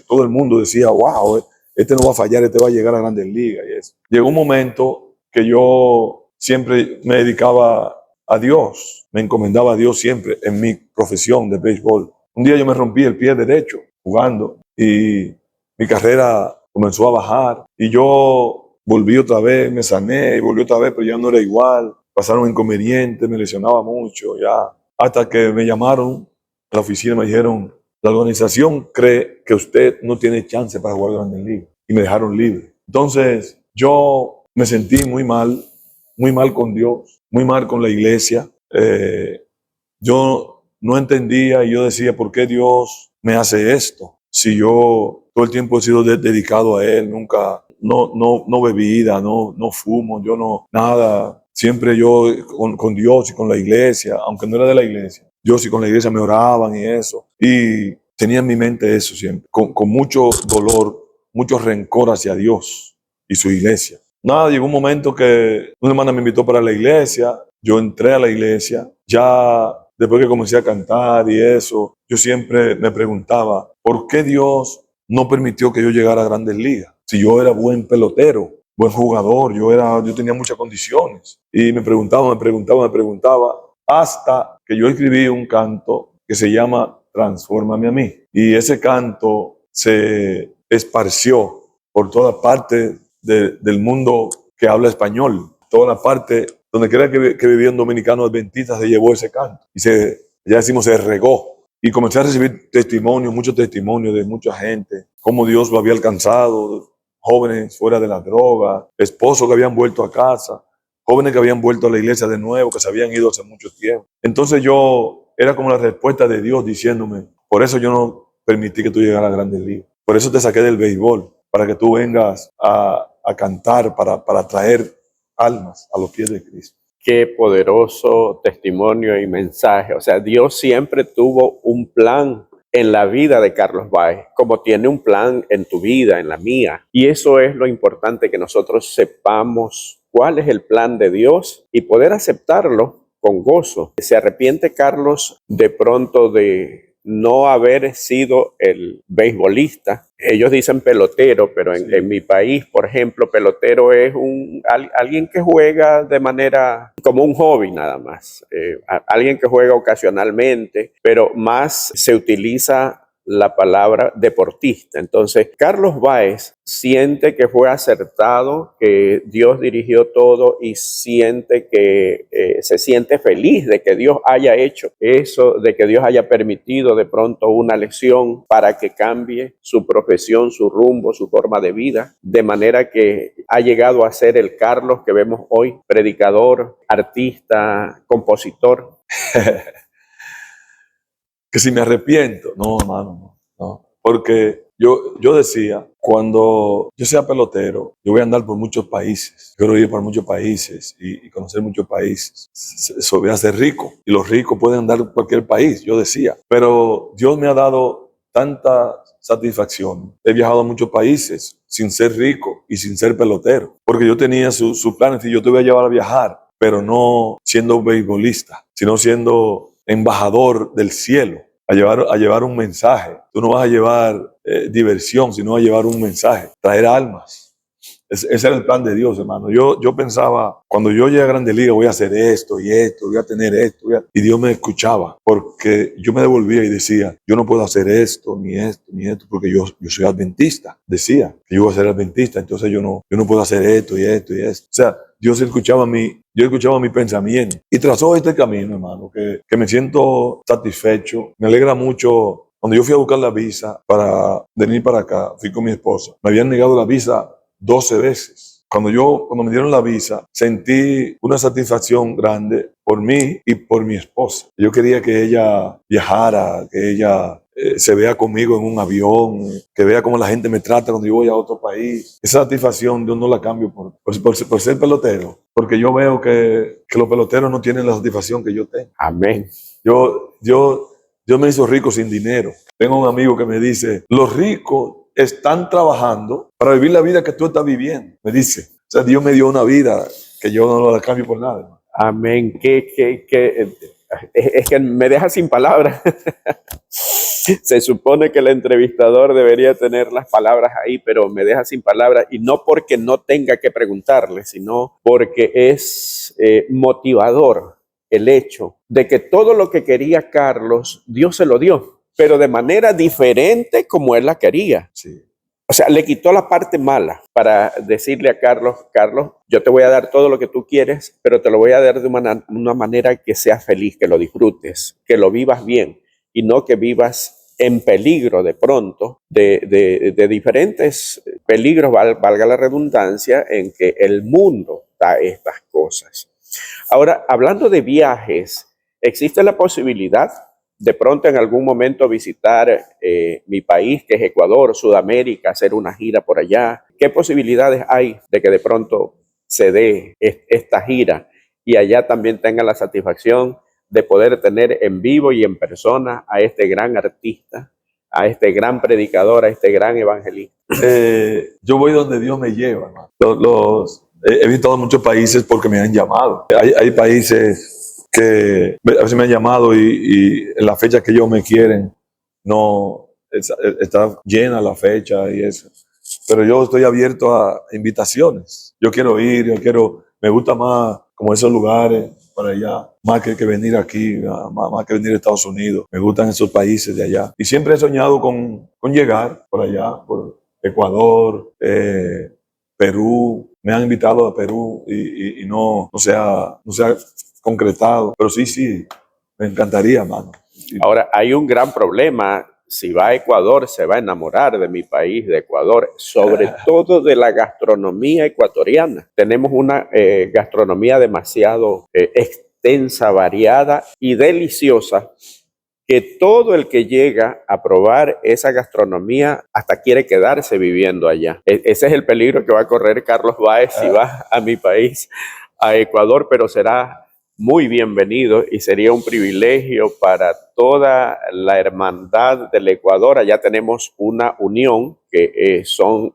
Todo el mundo decía, wow, este no va a fallar, este va a llegar a Grandes Ligas. Y eso. Llegó un momento que yo siempre me dedicaba a Dios, me encomendaba a Dios siempre en mi profesión de béisbol. Un día yo me rompí el pie derecho jugando y mi carrera comenzó a bajar y yo volví otra vez, me sané y volví otra vez, pero ya no era igual. Pasaron inconvenientes, me lesionaba mucho ya. Hasta que me llamaron a la oficina y me dijeron, la organización cree que usted no tiene chance para jugar Grandes Ligas y me dejaron libre. Entonces yo me sentí muy mal con Dios, muy mal con la iglesia. Yo no entendía y yo decía, ¿por qué Dios me hace esto? Si yo todo el tiempo he sido dedicado a Él, nunca, no bebida, no fumo, yo no, nada. Siempre yo con Dios y con la iglesia, aunque no era de la iglesia, Dios y con la iglesia me oraban y eso. Y tenía en mi mente eso siempre, con mucho dolor, mucho rencor hacia Dios y su iglesia. Nada, llegó un momento que una hermana me invitó para la iglesia, yo entré a la iglesia, ya después que comencé a cantar y eso, yo siempre me preguntaba, ¿por qué Dios no permitió que yo llegara a Grandes Ligas? Si yo era buen pelotero, buen jugador, yo tenía muchas condiciones. Y me preguntaba, hasta que yo escribí un canto que se llama Transfórmame a mí. Y ese canto se esparció por toda parte del mundo que habla español, toda la parte donde quiera que vivía un dominicano adventista se llevó ese canto y se regó. Y comencé a recibir muchos testimonios de mucha gente, cómo Dios lo había alcanzado, jóvenes fuera de la droga, esposos que habían vuelto a casa, jóvenes que habían vuelto a la iglesia de nuevo, que se habían ido hace mucho tiempo. Entonces era como la respuesta de Dios diciéndome, por eso yo no permití que tú llegaras a Grandes Ligas, por eso te saqué del béisbol, para que tú vengas a cantar, para traer almas a los pies de Cristo. Qué poderoso testimonio y mensaje. O sea, Dios siempre tuvo un plan en la vida de Carlos Báez, como tiene un plan en tu vida, en la mía. Y eso es lo importante, que nosotros sepamos cuál es el plan de Dios y poder aceptarlo con gozo. ¿Se arrepiente Carlos de pronto de no haber sido el beisbolista? Ellos dicen pelotero, pero en mi país, por ejemplo, pelotero es alguien que juega de manera como un hobby nada más, alguien que juega ocasionalmente, pero más se utiliza la palabra deportista. Entonces, Carlos Báez siente que fue acertado, que Dios dirigió todo y siente que se siente feliz de que Dios haya hecho eso, de que Dios haya permitido de pronto una lesión para que cambie su profesión, su rumbo, su forma de vida, de manera que ha llegado a ser el Carlos que vemos hoy, predicador, artista, compositor. Que si me arrepiento, no, hermano, no. Porque yo decía, cuando yo sea pelotero, yo voy a andar por muchos países. Quiero ir por muchos países y conocer muchos países. Eso voy a ser rico. Y los ricos pueden andar por cualquier país, yo decía. Pero Dios me ha dado tanta satisfacción. He viajado a muchos países sin ser rico y sin ser pelotero. Porque yo tenía sus planes y yo te voy a llevar a viajar, pero no siendo beisbolista, sino siendo embajador del cielo, a llevar un mensaje. Tú no vas a llevar diversión, sino a llevar un mensaje, traer almas. Ese era el plan de Dios, hermano. Yo pensaba, cuando yo llegue a Grandes Ligas voy a hacer esto y esto, voy a tener esto, y Dios me escuchaba, porque yo me devolvía y decía, yo no puedo hacer esto, ni esto, porque yo soy adventista. Decía que yo iba a ser adventista, entonces yo no puedo hacer esto y esto y esto. O sea, Dios escuchaba mi pensamiento y trazó este camino, hermano, que me siento satisfecho. Me alegra mucho. Cuando yo fui a buscar la visa para venir para acá, fui con mi esposa. Me habían negado la visa 12 veces. Cuando me dieron la visa, sentí una satisfacción grande por mí y por mi esposa. Yo quería que ella viajara, que ella se vea conmigo en un avión, que vea cómo la gente me trata cuando yo voy a otro país. Esa satisfacción yo no la cambio por ser pelotero, porque yo veo que los peloteros no tienen la satisfacción que yo tengo. Amén. Dios me hizo rico sin dinero. Tengo un amigo que me dice, los ricos están trabajando para vivir la vida que tú estás viviendo. Me dice, o sea, Dios me dio una vida que yo no la cambio por nada, hermano. Amén. Es que me deja sin palabras. Se supone que el entrevistador debería tener las palabras ahí, pero me deja sin palabras, y no porque no tenga que preguntarle, sino porque es motivador el hecho de que todo lo que quería Carlos, Dios se lo dio, pero de manera diferente como él la quería. Sí. O sea, le quitó la parte mala para decirle a Carlos, Carlos, yo te voy a dar todo lo que tú quieres, pero te lo voy a dar de una manera que seas feliz, que lo disfrutes, que lo vivas bien, y no que vivas en peligro de pronto, de diferentes peligros, valga la redundancia, en que el mundo da estas cosas. Ahora, hablando de viajes, existe la posibilidad de pronto en algún momento visitar mi país, que es Ecuador, Sudamérica, hacer una gira por allá. ¿Qué posibilidades hay de que de pronto se dé esta gira y allá también tenga la satisfacción de poder tener en vivo y en persona a este gran artista, a este gran predicador, a este gran evangelista? Yo voy donde Dios me lleva, hermano. He visitado muchos países porque me han llamado. Hay países que a veces me han llamado y en la fecha que ellos me quieren no está llena la fecha y eso. Pero yo estoy abierto a invitaciones. Yo quiero ir, me gusta más como esos lugares para allá, más que venir aquí, más que venir a Estados Unidos. Me gustan esos países de allá. Y siempre he soñado con llegar por allá, por Ecuador, Perú. Me han invitado a Perú y no se ha concretado, pero sí, me encantaría, mano. Sí. Ahora, hay un gran problema. Si va a Ecuador, se va a enamorar de mi país, de Ecuador, sobre todo de la gastronomía ecuatoriana. Tenemos una gastronomía demasiado extensa, variada y deliciosa, que todo el que llega a probar esa gastronomía hasta quiere quedarse viviendo allá. Ese es el peligro que va a correr Carlos Báez si va a mi país, a Ecuador, pero será muy bienvenido y sería un privilegio para toda la hermandad del Ecuador. Allá tenemos una unión que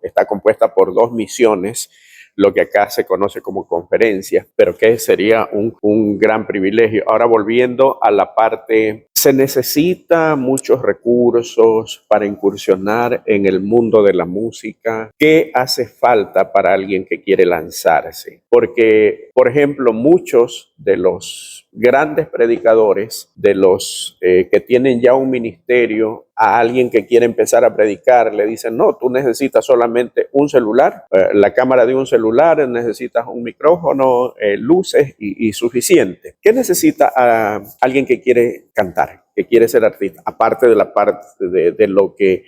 está compuesta por 2 misiones, lo que acá se conoce como conferencia, pero que sería un gran privilegio. Ahora, volviendo a la parte, se necesita muchos recursos para incursionar en el mundo de la música. ¿Qué hace falta para alguien que quiere lanzarse? Porque, por ejemplo, muchos de los grandes predicadores, de los que tienen ya un ministerio, a alguien que quiere empezar a predicar, le dicen, no, tú necesitas solamente un celular, la cámara de un celular, necesitas un micrófono, luces y suficiente. ¿Qué necesita alguien que quiere cantar, que quiere ser artista? Aparte de la parte de lo que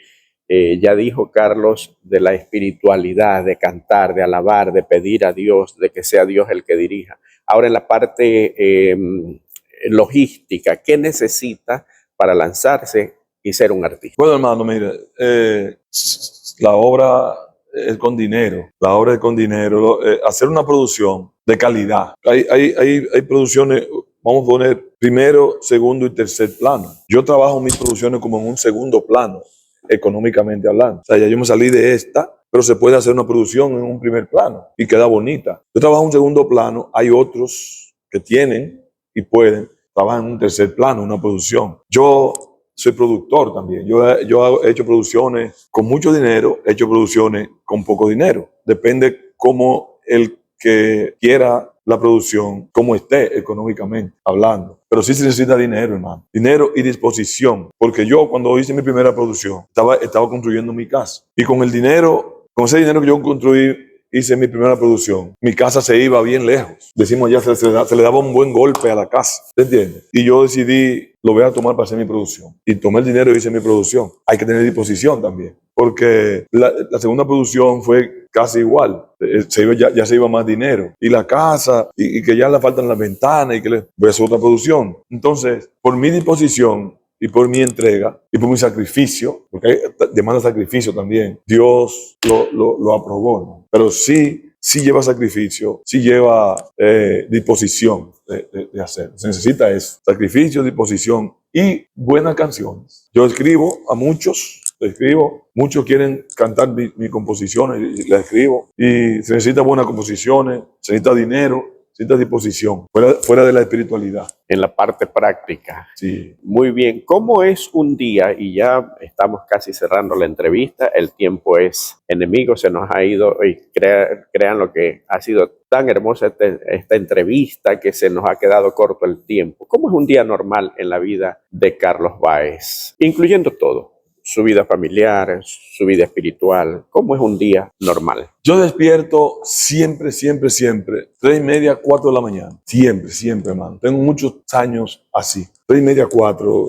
ya dijo Carlos, de la espiritualidad, de cantar, de alabar, de pedir a Dios, de que sea Dios el que dirija. Ahora, en la parte logística, ¿qué necesita para lanzarse y ser un artista? Bueno, hermano, mire, la obra es con dinero. La obra es con dinero. Hacer una producción de calidad. Hay producciones, vamos a poner primero, segundo y tercer plano. Yo trabajo mis producciones como en un segundo plano, económicamente hablando. O sea, ya yo me salí de esta, pero se puede hacer una producción en un primer plano y queda bonita. Yo trabajo en un segundo plano. Hay otros que tienen y pueden trabajar en un tercer plano, una producción. Yo soy productor también. Yo he hecho producciones con mucho dinero, he hecho producciones con poco dinero. Depende cómo el que quiera la producción, cómo esté económicamente hablando. Pero sí se necesita dinero, hermano. Dinero y disposición. Porque yo, cuando hice mi primera producción, estaba construyendo mi casa. Y con ese dinero que yo construí hice mi primera producción, mi casa se iba bien lejos. Decimos ya, se le daba un buen golpe a la casa. ¿Te entiendes? Y yo decidí, lo voy a tomar para hacer mi producción. Y tomé el dinero y hice mi producción. Hay que tener disposición también. Porque la segunda producción fue casi igual. Ya se iba más dinero. Y la casa, y que ya le faltan las ventanas, y que voy a hacer otra producción. Entonces, por mi disposición y por mi entrega y por mi sacrificio, porque demanda sacrificio también, Dios lo aprobó, ¿no? Pero sí lleva sacrificio, sí lleva disposición de hacer. Se necesita eso, sacrificio, disposición y buenas canciones. Yo escribo a muchos, muchos quieren cantar mis composiciones y las escribo, y se necesita buenas composiciones, se necesita dinero, se necesita disposición, fuera de la espiritualidad. En la parte práctica. Sí. Muy bien. ¿Cómo es un día? Y ya estamos casi cerrando la entrevista. El tiempo es enemigo, se nos ha ido. Y crean lo que ha sido tan hermosa esta entrevista que se nos ha quedado corto el tiempo. ¿Cómo es un día normal en la vida de Carlos Báez? Incluyendo todo. Su vida familiar, su vida espiritual. ¿Cómo es un día normal? Yo despierto siempre, 3:30, 4 de la mañana. Siempre, hermano. Tengo muchos años así. 3:30, 4,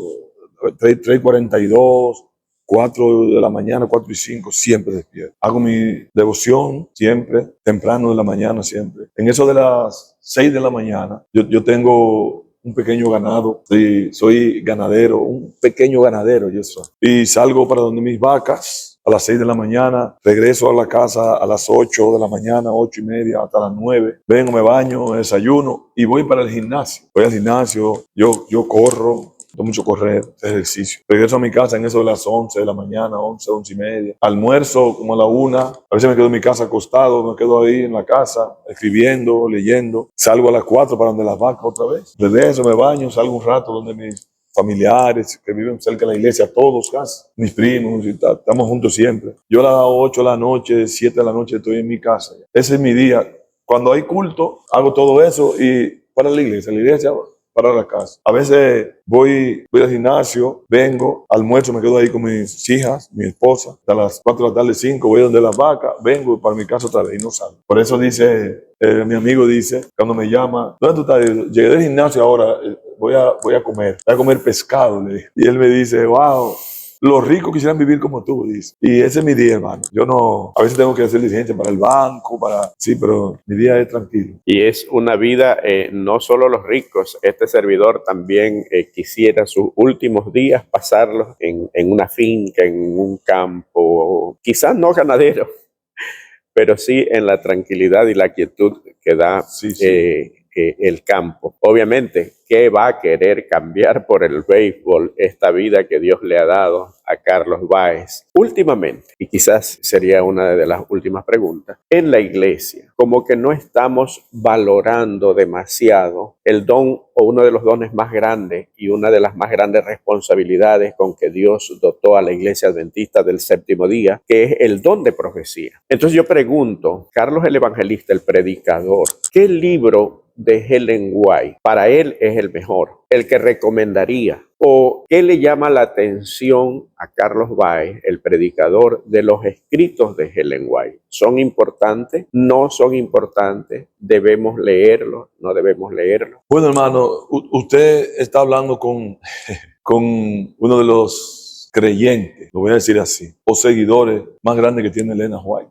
3:42, 4 de la mañana, 4:05, siempre despierto. Hago mi devoción siempre, temprano de la mañana siempre. En eso de las 6 de la mañana, yo tengo un pequeño ganado, soy ganadero, un pequeño ganadero yo soy. Y salgo para donde mis vacas a las 6 de la mañana, regreso a la casa a las 8 de la mañana, 8:30 hasta las 9. Vengo, me baño, me desayuno y voy para el gimnasio. Voy al gimnasio, yo corro. Tengo mucho correr, ejercicio. Regreso a mi casa en eso de las 11 de la mañana, 11:30. Almuerzo como a la 1. A veces me quedo en mi casa acostado, me quedo ahí en la casa, escribiendo, leyendo. Salgo a las 4 para donde las vacas otra vez. Regreso, me baño, salgo un rato donde mis familiares que viven cerca de la iglesia, todos casi, mis primos y tal. Estamos juntos siempre. Yo a las 8 de la noche, 7 de la noche estoy en mi casa. Ese es mi día. Cuando hay culto, hago todo eso y para la iglesia para la casa. A veces voy al gimnasio, vengo, almuerzo, me quedo ahí con mis hijas, mi esposa, hasta las 4 de la tarde, 5, voy donde las vacas, vengo para mi casa otra vez y no salgo. Por eso dice, mi amigo dice, cuando me llama, ¿dónde tú estás? Llegué del gimnasio ahora, voy a comer pescado, le dije. Y él me dice, wow, los ricos quisieran vivir como tú, dice. Y ese es mi día, hermano. Yo no, a veces tengo que hacer diligencia para el banco, sí, pero mi día es tranquilo. Y es una vida, no solo los ricos, este servidor también quisiera sus últimos días pasarlos en una finca, en un campo, quizás no ganadero, pero sí en la tranquilidad y la quietud que da el campo. Obviamente, ¿qué va a querer cambiar por el béisbol esta vida que Dios le ha dado a Carlos Báez? Últimamente, y quizás sería una de las últimas preguntas, en la iglesia, como que no estamos valorando demasiado el don o uno de los dones más grandes y una de las más grandes responsabilidades con que Dios dotó a la iglesia adventista del séptimo día, que es el don de profecía. Entonces yo pregunto, Carlos el Evangelista, el predicador, ¿qué libro de Ellen White para él es el mejor, el que recomendaría? ¿O qué le llama la atención a Carlos Báez, el predicador, de los escritos de Ellen White? ¿Son importantes? ¿No son importantes? ¿Debemos leerlos? ¿No debemos leerlos? Bueno, hermano, usted está hablando con uno de los creyentes, lo voy a decir así, o seguidores más grandes que tiene Ellen White.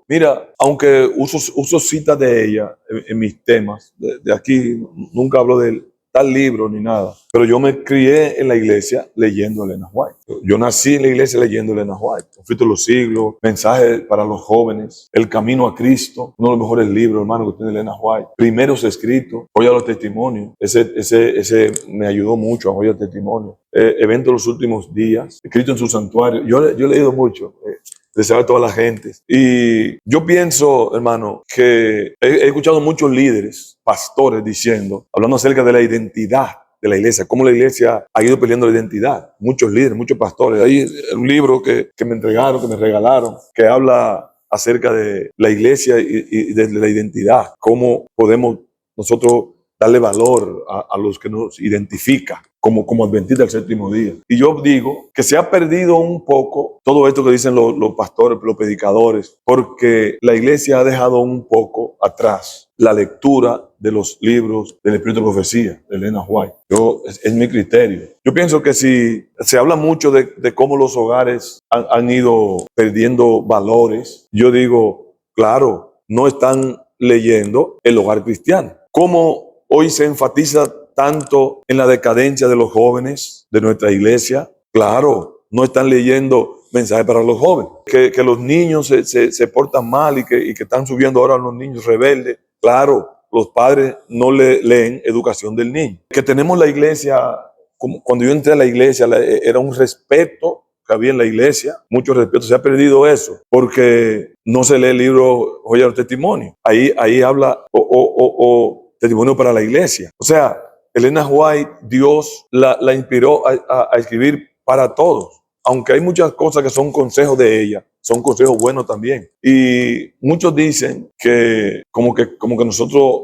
Mira, aunque uso citas de ella en mis temas, de aquí nunca hablo de tal libro ni nada, pero yo me crié en la iglesia leyendo a Ellen White. Yo nací en la iglesia leyendo a Ellen White. Conflicto de los siglos, Mensajes para los jóvenes, El camino a Cristo, uno de los mejores libros, hermano, que tiene Ellen White. Primeros escritos, Joya de los testimonios, ese me ayudó mucho a Joya de testimonios. Evento de los últimos días, escrito en su santuario. Yo he leído mucho. Desear a toda la gente. Y yo pienso, hermano, que he escuchado muchos líderes, pastores, hablando acerca de la identidad de la iglesia, cómo la iglesia ha ido perdiendo la identidad. Muchos líderes, muchos pastores. Hay un libro que me entregaron, que me regalaron, que habla acerca de la iglesia y de la identidad. Cómo podemos nosotros darle valor a los que nos identifican como adventista del séptimo día. Y yo digo que se ha perdido un poco todo esto que dicen los pastores, los predicadores, porque la iglesia ha dejado un poco atrás la lectura de los libros del Espíritu de Profecía, de Elena White. Es mi criterio. Yo pienso que si se habla mucho de cómo los hogares han ido perdiendo valores, yo digo, claro, no están leyendo el hogar cristiano. Cómo hoy se enfatiza tanto en la decadencia de los jóvenes de nuestra iglesia, claro, no están leyendo mensajes para los jóvenes. Que los niños se portan mal y que están subiendo ahora los niños rebeldes. Claro, los padres no leen educación del niño. Que tenemos la iglesia, como cuando yo entré a la iglesia, era un respeto que había en la iglesia, mucho respeto. Se ha perdido eso porque no se lee el libro Joya de los Testimonios. Ahí habla o testimonio para la iglesia. O sea, Elena White, Dios la inspiró a escribir para todos. Aunque hay muchas cosas que son consejos de ella, son consejos buenos también. Y muchos dicen que como que nosotros,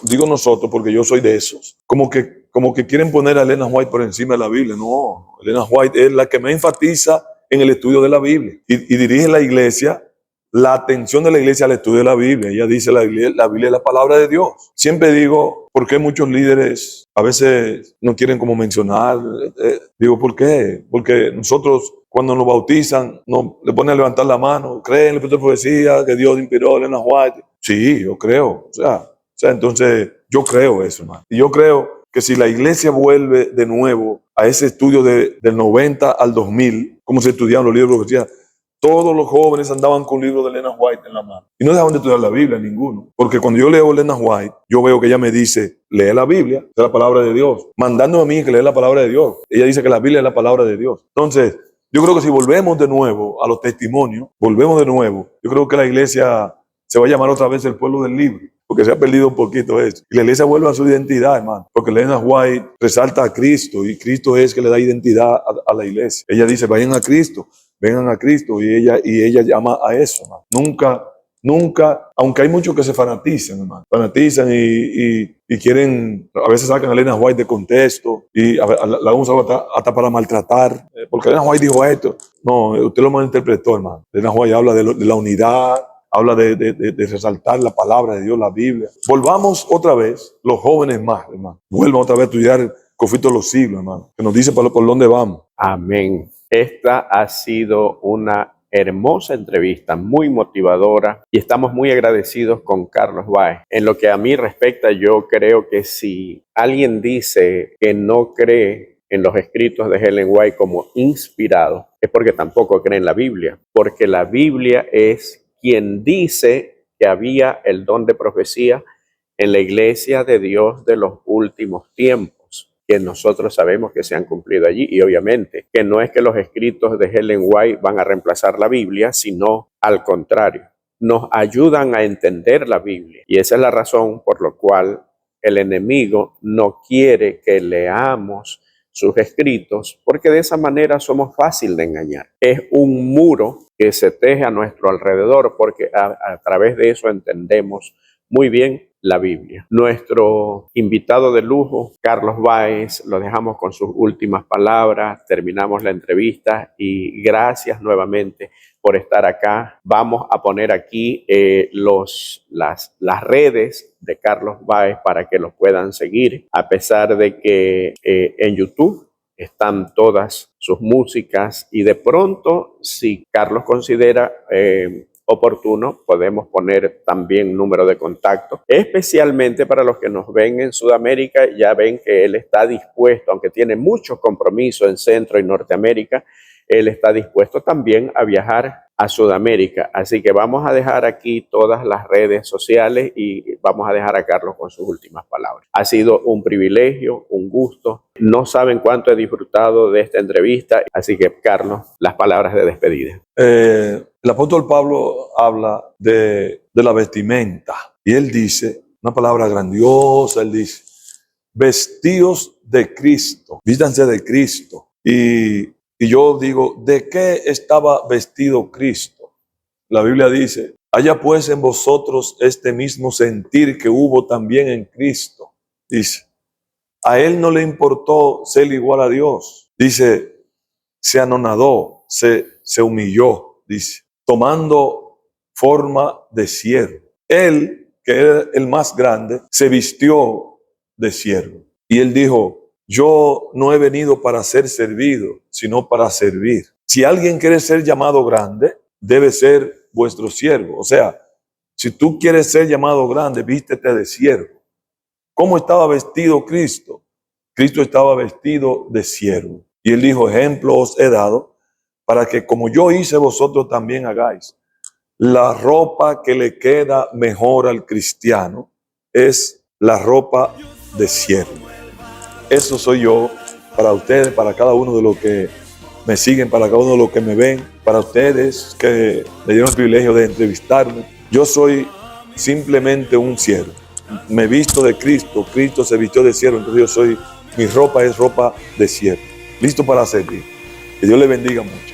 digo nosotros porque yo soy de esos, como que quieren poner a Elena White por encima de la Biblia. No, Elena White es la que me enfatiza en el estudio de la Biblia y dirige la iglesia, la atención de la iglesia al estudio de la Biblia. Ella dice la Biblia es la palabra de Dios. Siempre digo, ¿por qué muchos líderes a veces no quieren como mencionar? Digo, ¿por qué? Porque nosotros cuando nos bautizan, le ponen a levantar la mano, creen en el Espíritu de Profecía, que Dios inspiró a Elena White. Sí, yo creo. O sea, entonces yo creo eso, hermano. Y yo creo que si la iglesia vuelve de nuevo a ese estudio del 90 al 2000, como se estudiaban los libros de profecía, todos los jóvenes andaban con libros de Elena White en la mano. Y no dejaban de estudiar la Biblia, ninguno. Porque cuando yo leo Elena White, yo veo que ella me dice, lee la Biblia, es la palabra de Dios. Mandándome a mí que lea la palabra de Dios. Ella dice que la Biblia es la palabra de Dios. Entonces, yo creo que si volvemos de nuevo a los testimonios, yo creo que la iglesia se va a llamar otra vez el pueblo del libro. Porque se ha perdido un poquito eso. Y la iglesia vuelve a su identidad, hermano. Porque Elena White resalta a Cristo y Cristo es que le da identidad a la iglesia. Ella dice, vayan a Cristo, vengan a Cristo. Y ella llama a eso, hermano. Nunca, aunque hay muchos que se fanatizan, hermano. Fanatizan y quieren, a veces sacan a Elena White de contexto y la usan hasta para maltratar. Porque Elena White dijo esto. No, usted lo malinterpretó, hermano. Elena White habla de la unidad, habla de resaltar la palabra de Dios, la Biblia. Volvamos otra vez, los jóvenes más, hermano. Vuelvan otra vez a estudiar el conflicto de los siglos, hermano. Que nos dice por dónde vamos. Amén. Esta ha sido una hermosa entrevista, muy motivadora, y estamos muy agradecidos con Carlos Báez. En lo que a mí respecta, yo creo que si alguien dice que no cree en los escritos de Ellen White como inspirados, es porque tampoco cree en la Biblia, porque la Biblia es quien dice que había el don de profecía en la iglesia de Dios de los últimos tiempos, que nosotros sabemos que se han cumplido allí. Y obviamente que no es que los escritos de Ellen White van a reemplazar la Biblia, sino al contrario, nos ayudan a entender la Biblia. Y esa es la razón por la cual el enemigo no quiere que leamos sus escritos, porque de esa manera somos fácil de engañar. Es un muro que se teje a nuestro alrededor, porque a través de eso entendemos muy bien la Biblia. Nuestro invitado de lujo, Carlos Báez, lo dejamos con sus últimas palabras, terminamos la entrevista y gracias nuevamente por estar acá. Vamos a poner aquí las redes de Carlos Báez para que los puedan seguir, a pesar de que en YouTube están todas sus músicas y de pronto, si Carlos considera oportuno, podemos poner también número de contacto, especialmente para los que nos ven en Sudamérica. Ya ven que él está dispuesto, aunque tiene muchos compromisos en Centro y Norteamérica, él está dispuesto también a viajar a Sudamérica. Así que vamos a dejar aquí todas las redes sociales y vamos a dejar a Carlos con sus últimas palabras. Ha sido un privilegio, un gusto. No saben cuánto he disfrutado de esta entrevista. Así que, Carlos, las palabras de despedida. El apóstol Pablo habla de la vestimenta y él dice una palabra grandiosa. Él dice, vestidos de Cristo, vístanse de Cristo. Y yo digo, ¿de qué estaba vestido Cristo? La Biblia dice, haya pues en vosotros este mismo sentir que hubo también en Cristo. Dice, A él no le importó ser igual a Dios. Dice, se anonadó, se humilló, dice, tomando forma de siervo. Él, que era el más grande, se vistió de siervo. Y él dijo, yo no he venido para ser servido, sino para servir. Si alguien quiere ser llamado grande, debe ser vuestro siervo. O sea, si tú quieres ser llamado grande, vístete de siervo. ¿Cómo estaba vestido Cristo? Cristo estaba vestido de siervo. Y él dijo, ejemplo os he dado, para que como yo hice, vosotros también hagáis. La ropa que le queda mejor al cristiano es la ropa de siervo. Eso soy yo para ustedes, para cada uno de los que me siguen, para cada uno de los que me ven, para ustedes que me dieron el privilegio de entrevistarme. Yo soy simplemente un siervo. Me visto de Cristo, Cristo se vistió de siervo, entonces mi ropa es ropa de siervo, listo para servir. Que Dios le bendiga mucho.